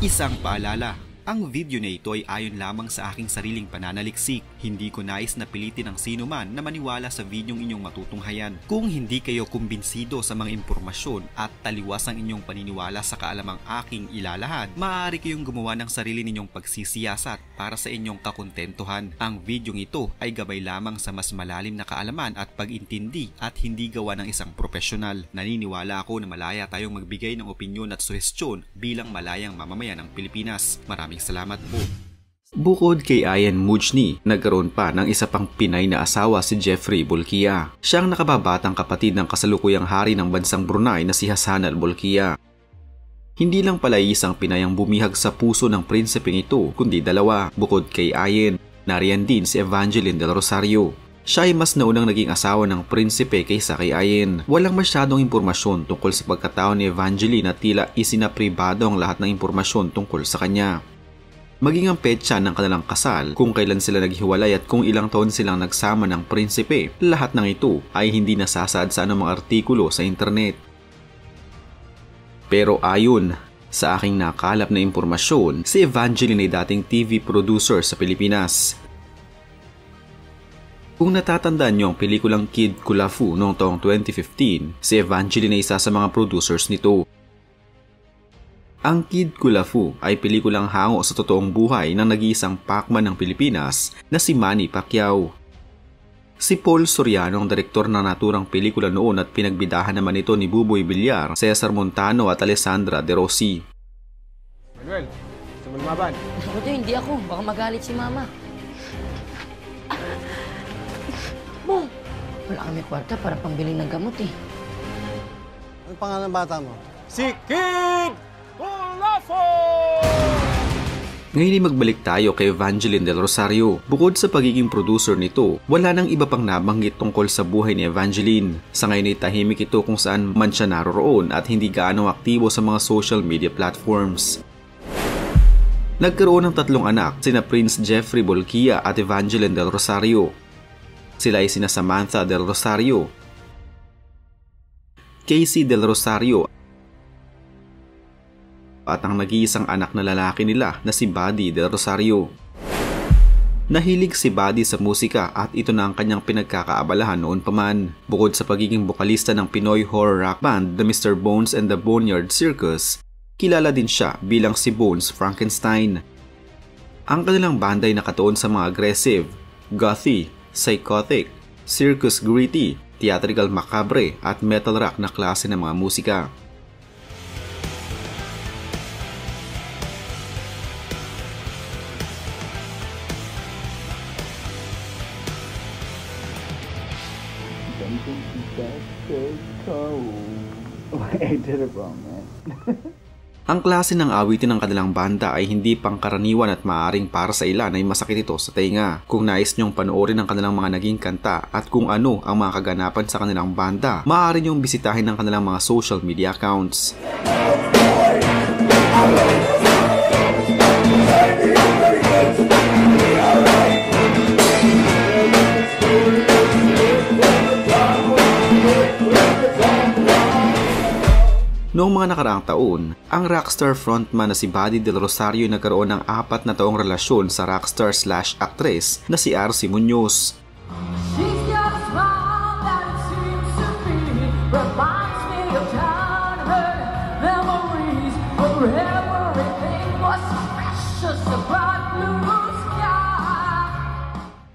Isang paalala, ang video na ito ay ayon lamang sa aking sariling pananaliksik. Hindi ko nais na pilitin ang sino man na maniwala sa videong inyong matutunghayan. Kung hindi kayo kumbinsido sa mga impormasyon at taliwas ang inyong paniniwala sa kaalamang aking ilalahad, maaari kayong gumawa ng sarili ninyong pagsisiyasat para sa inyong kakontentuhan. Ang videong ito ay gabay lamang sa mas malalim na kaalaman at pag-intindi at hindi gawa ng isang profesional. Naniniwala ako na malaya tayong magbigay ng opinyon at suhestyon bilang malayang mamamayan ng Pilipinas. Maraming salamat po. Bukod kay Ian Mujni, nagkaroon pa ng isa pang Pinay na asawa si Jeffrey Bolkiah. Siyang nakababatang kapatid ng kasalukuyang hari ng bansang Brunei na si Hassan al-Bolkiah. Hindi lang pala isang Pinay ang bumihag sa puso ng prinsipeng ito, kundi dalawa. Bukod kay Ian, nariyan din si Evangeline del Rosario. Siya ay mas naunang naging asawa ng prinsipe kaysa kay Ian. Walang masyadong impormasyon tungkol sa pagkatao ni Evangeline at tila isinapribado ang lahat ng impormasyon tungkol sa kanya. Maging ang petsa ng kanilang kasal, kung kailan sila naghiwalay at kung ilang taon silang nagsama ng prinsipe, lahat ng ito ay hindi nasasaad sa anumang artikulo sa internet. Pero ayon sa aking nakalap na impormasyon, si Evangeline ay dating TV producer sa Pilipinas. Kung natatandaan niyo ang pelikulang Kid Kulafu noong taong 2015, si Evangeline ay isa sa mga producers nito. Ang Kid Kulafu ay pelikulang hango sa totoong buhay ng nag-iisang Pacman ng Pilipinas na si Manny Pacquiao. Si Paul Soriano ang direktor ng naturang pelikula noon at pinagbidahan naman ito ni Buboy Villar, Cesar Montano at Alessandra De Rossi. Manuel, gusto mo lumaban? Buti, hindi ako. Baka magalit si Mama. Bong, wala kami kwarta para pambili ng gamot eh. Ano pangalan ng bata mo? Si Kid Kulafu! Ngayon ay magbalik tayo kay Evangeline del Rosario. Bukod sa pagiging producer nito, wala nang iba pang nabanggit tungkol sa buhay ni Evangeline. Sa ngayon ay tahimik ito kung saan man siya naroroon at hindi gaano aktibo sa mga social media platforms. Nagkaroon ng tatlong anak, sina Prince Jeffrey Bolkiah at Evangeline del Rosario. Sila ay sina Samantha del Rosario, Casey del Rosario, at ang nag-iisang anak na lalaki nila na si Buddy del Rosario. Nahilig si Buddy sa musika at ito na ang kanyang pinagkakaabalahan noon pa man. Bukod sa pagiging bokalista ng Pinoy horror rock band The Mr. Bones and the Boneyard Circus, kilala din siya bilang si Bones Frankenstein. Ang kanilang banda ay nakatuon sa mga aggressive, gothy, psychotic, circus gritty, theatrical macabre at metal rock na klase ng mga musika. I did it wrong, man. Ang klase ng awitin ng kanilang banda ay hindi pangkaraniwan at maaaring para sa ilan ay masakit ito sa tenga. Kung nais niyong panoorin ang kanilang mga naging kanta at kung ano ang mga kaganapan sa kanilang banda, maaari niyong bisitahin ang kanilang mga social media accounts. Noong mga nakaraang taon, ang rockstar frontman na si Buddy del Rosario ay nagkaroon ng 4 na taong relasyon sa rockstar/actress na si RC Munoz.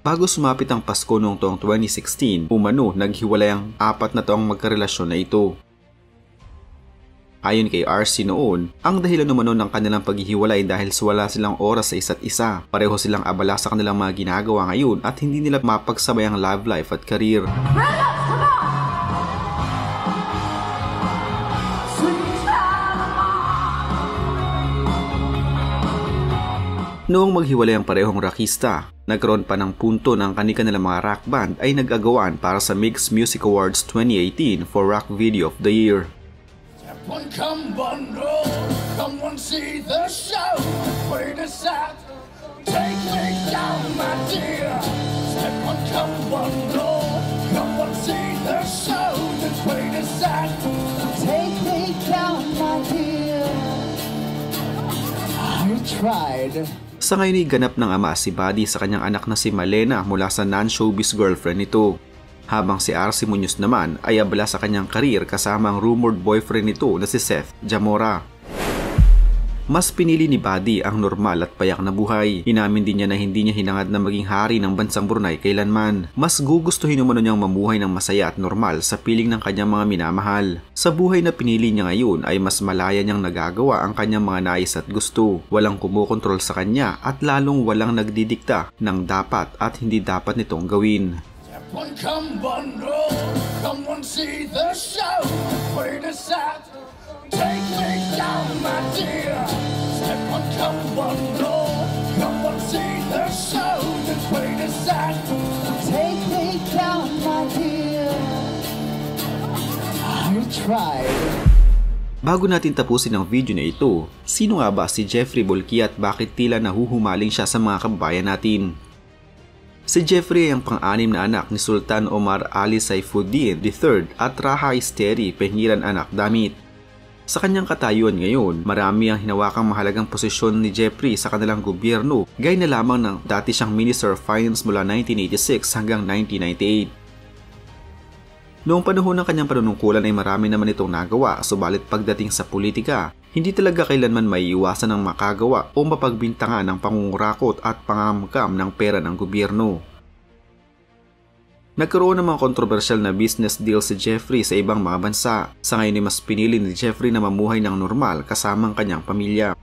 Bago sumapit ang Pasko noong taong 2016, umano naghiwalay ang 4 na taong magkarelasyon na ito. Ayon kay RC noon, ang dahilan naman ng kanilang paghihiwalay dahil wala silang oras sa isa't isa. Pareho silang abala sa kanilang mga ginagawa ngayon at hindi nila mapagsabay ang love life at career. Noong maghiwalay ang parehong rockista, nagkaroon pa ng punto ng kanilang mga rock band ay nag-agawan para sa Mixed Music Awards 2018 for Rock Video of the Year. One come bundle, come one see the show. Wait a sec, take me down, my dear. Step one come bundle, come one see the show. Just wait a sec, take me down, my dear. tried. Sa ngayon ay ganap ng ama si Buddy sa kanyang anak na si Malena mula sa non-showbiz girlfriend nito. Habang si RC Muñoz naman ay abala sa kanyang karir kasama ang rumored boyfriend nito na si Seth Jamora. Mas pinili ni Buddy ang normal at payak na buhay. Inamin din niya na hindi niya hinangad na maging hari ng bansang Brunei kailanman. Mas gugustuhin umano niyang mamuhay ng masaya at normal sa piling ng kanyang mga minamahal. Sa buhay na pinili niya ngayon ay mas malaya niyang nagagawa ang kanyang mga nais at gusto. Walang kumukontrol sa kanya at lalong walang nagdidikta ng dapat at hindi dapat nitong gawin. Come on, see the show. Wait a sec. Take me down, my dear. Step on, come on, see the show. Just wait a sec. Take me down, my dear. I tried. Bago natin tapusin ang video na ito, sino nga ba si Jeffrey Bolquia at bakit tila nahuhumaling siya sa mga kababayan natin? Si Jeffrey ay ang pang-anim na anak ni Sultan Omar Ali Saifuddin III at Raha Esteri Pengiran Anak Damit. Sa kanyang katayuan ngayon, marami ang hinawakang mahalagang posisyon ni Jeffrey sa kanilang gobyerno, gaya na lamang ng dati siyang Minister of Finance mula 1986 hanggang 1998. Noong panahon ng kanyang panunungkulan ay marami naman itong nagawa, subalit pagdating sa politika, hindi talaga kailanman maiiwasan ng makagawa o mapagbintangan ng pangungurakot at pangamkam ng pera ng gobyerno. Nagkaroon ng mga kontrobersyal na business deal si Jeffrey sa ibang mga bansa. Sa ngayon ay mas pinili ni Jeffrey na mamuhay ng normal kasama ang kanyang pamilya.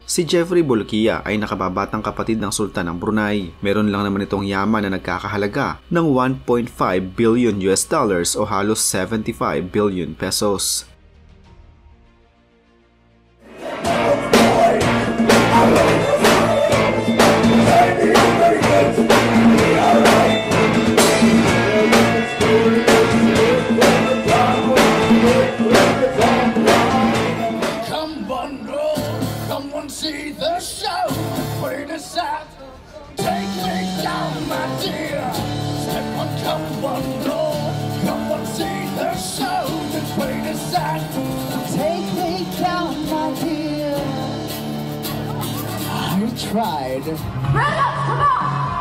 Si Jeffrey Bolquia ay nakababatang kapatid ng Sultan ng Brunei. Meron lang naman itong yaman na nagkakahalaga ng $1.5 billion o halos 75 billion pesos. See the show. Wait a sec. Take me down, my dear. Step on, come on, see the show. Just wait a sec. Take me down, my dear. I tried. Red up, come on!